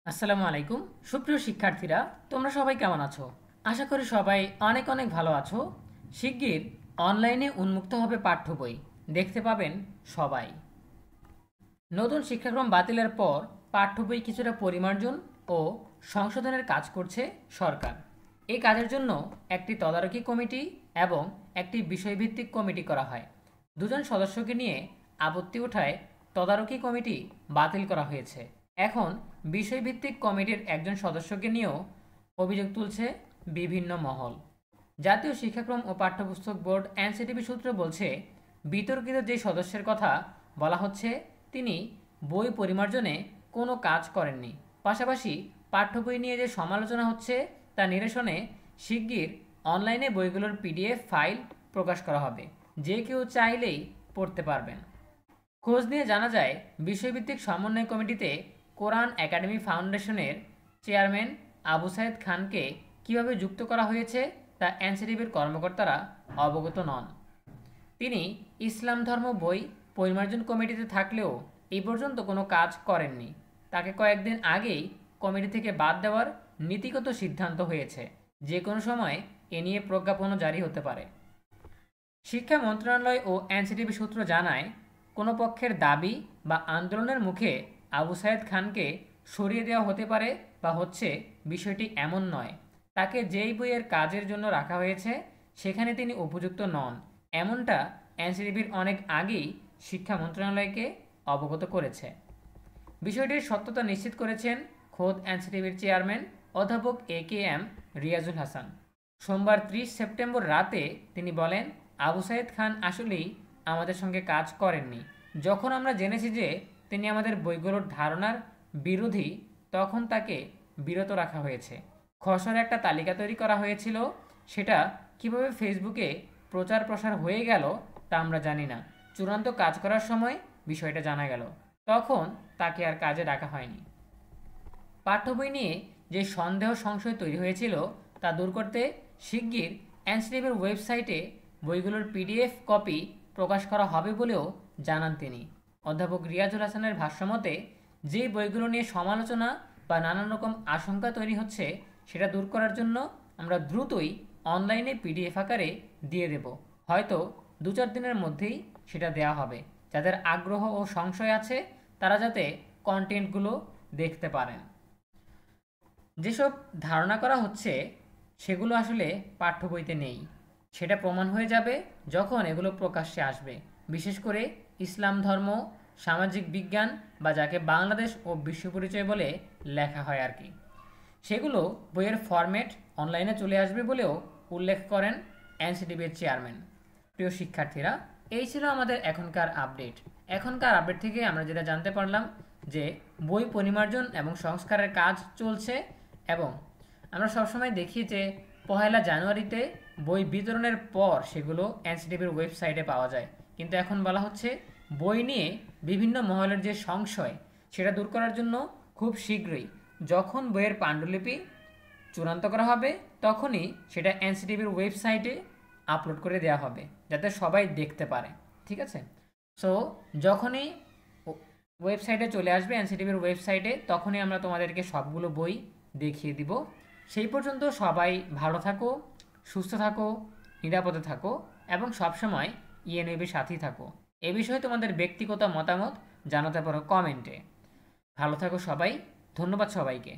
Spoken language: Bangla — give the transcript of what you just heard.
আসসালামু আলাইকুম। সুপ্রিয় শিক্ষার্থীরা, তোমরা সবাই কেমন আছো? আশা করি সবাই অনেক অনেক ভালো আছো। শিগগির অনলাইনে উন্মুক্ত হবে পাঠ্য বই, দেখতে পাবেন সবাই। নতুন শিক্ষাক্রম বাতিলের পর পাঠ্য বই কিছুটা পরিমার্জন ও সংশোধনের কাজ করছে সরকার। এই কাজের জন্য একটি তদারকি কমিটি এবং একটি বিষয়ভিত্তিক কমিটি করা হয়। দুজন সদস্যকে নিয়ে আপত্তি ওঠায় তদারকি কমিটি বাতিল করা হয়েছে। এখন বিষয়ভিত্তিক কমিটির একজন সদস্যকে নিয়েও অভিযোগ তুলছে বিভিন্ন মহল। জাতীয় শিক্ষাক্রম ও পাঠ্যপুস্তক বোর্ড এনসিটিবি সূত্র বলছে, বিতর্কিত যে সদস্যের কথা বলা হচ্ছে তিনি বই পরিমার্জনে কোনো কাজ করেননি। পাশাপাশি পাঠ্য বই নিয়ে যে সমালোচনা হচ্ছে তা নিরসনে শিগগির অনলাইনে বইগুলোর পিডিএফ ফাইল প্রকাশ করা হবে, যে কেউ চাইলেই পড়তে পারবেন। খোঁজ নিয়ে জানা যায়, বিষয়ভিত্তিক সমন্বয় কমিটিতে কোরআন একাডেমি ফাউন্ডেশনের চেয়ারম্যান আবু সাইদ খানকে কিভাবে যুক্ত করা হয়েছে তা এনসিটিভির কর্মকর্তারা অবগত নন। তিনি ইসলাম ধর্ম বই পরিমার্জন কমিটিতে থাকলেও এই পর্যন্ত কোনো কাজ করেননি। তাকে কয়েকদিন আগেই কমিটি থেকে বাদ দেওয়ার নীতিগত সিদ্ধান্ত হয়েছে। যে কোনো সময় এ নিয়ে প্রজ্ঞাপনও জারি হতে পারে। শিক্ষা মন্ত্রণালয় ও এনসিটিভি সূত্র জানায়, কোনো পক্ষের দাবি বা আন্দোলনের মুখে আবু সায়েদ খানকে সরিয়ে দেওয়া হতে পারে বা হচ্ছে, বিষয়টি এমন নয়। তাকে যেই বইয়ের কাজের জন্য রাখা হয়েছে সেখানে তিনি উপযুক্ত নন, এমনটা এনসিটিভির অনেক আগেই শিক্ষা মন্ত্রণালয়কে অবগত করেছে। বিষয়টির সত্যতা নিশ্চিত করেছেন খোদ এনসিটিভির চেয়ারম্যান অধ্যাপক এ.কে.এম. রিয়াজুল হাসান। সোমবার 30 সেপ্টেম্বর রাতে তিনি বলেন, আবু সাইদ খান আসলেই আমাদের সঙ্গে কাজ করেননি। যখন আমরা জেনেছি যে তিনি আমাদের বইগুলোর ধারণার বিরোধী, তখন তাকে বিরত রাখা হয়েছে। খসড়া একটা তালিকা তৈরি করা হয়েছিল, সেটা কিভাবে ফেসবুকে প্রচার প্রসার হয়ে গেল তা আমরা জানি না। চূড়ান্ত কাজ করার সময় বিষয়টা জানা গেল, তখন তাকে আর কাজে ডাকা হয়নি। পাঠ্য বই নিয়ে যে সন্দেহ সংশয় তৈরি হয়েছিল তা দূর করতে শিগগির এনসিটিভির ওয়েবসাইটে বইগুলোর পিডিএফ কপি প্রকাশ করা হবে বলেও জানান তিনি। অধ্যাপক রিয়াজুল হাসানের ভাষ্যমতে, যে বইগুলো নিয়ে সমালোচনা বা নানান রকম আশঙ্কা তৈরি হচ্ছে সেটা দূর করার জন্য আমরা দ্রুতই অনলাইনে পিডিএফ আকারে দিয়ে দেব। হয়তো 2-4 দিনের মধ্যেই সেটা দেওয়া হবে। যাদের আগ্রহ ও সংশয় আছে তারা যাতে কন্টেন্টগুলো দেখতে পারেন। যেসব ধারণা করা হচ্ছে সেগুলো আসলে পাঠ্য বইতে নেই, সেটা প্রমাণ হয়ে যাবে যখন এগুলো প্রকাশ্যে আসবে। বিশেষ করে ইসলাম ধর্ম, সামাজিক বিজ্ঞান বা যাকে বাংলাদেশ ও বিশ্ব পরিচয় বলে লেখা হয় আর কি, সেগুলো বইয়ের ফরম্যাট অনলাইনে চলে আসবে বলেও উল্লেখ করেন এনসিটিভির চেয়ারম্যান। প্রিয় শিক্ষার্থীরা, এই ছিল আমাদের এখনকার আপডেট থেকে আমরা যেটা জানতে পারলাম যে বই পরিমার্জন এবং সংস্কারের কাজ চলছে, এবং আমরা সবসময় দেখি যে 1 জানুয়ারিতে বই বিতরণের পর সেগুলো এনসিটিভির ওয়েবসাইটে পাওয়া যায়। কিন্তু এখন বলা হচ্ছে বই নিয়ে বিভিন্ন মহলের যে সংশয় সেটা দূর করার জন্য খুব শীঘ্রই যখন বইয়ের পাণ্ডুলিপি চূড়ান্ত করা হবে তখনই সেটা এনসিটিভির ওয়েবসাইটে আপলোড করে দেওয়া হবে, যাতে সবাই দেখতে পারে। ঠিক আছে? সো যখনই ওয়েবসাইটে চলে আসবে এনসিটিভির ওয়েবসাইটে, তখনই আমরা তোমাদেরকে সবগুলো বই দেখিয়ে দিব। সেই পর্যন্ত সবাই ভালো থাকো, সুস্থ থাকো, নিরাপদে থাকো এবং সবসময় ইএনএবির সাথেই থাকো। এ বিষয়ে তোমাদের ব্যক্তিগত মতামত জানাতে পারো কমেন্টে। ভালো থাকো সবাই। ধন্যবাদ সবাইকে।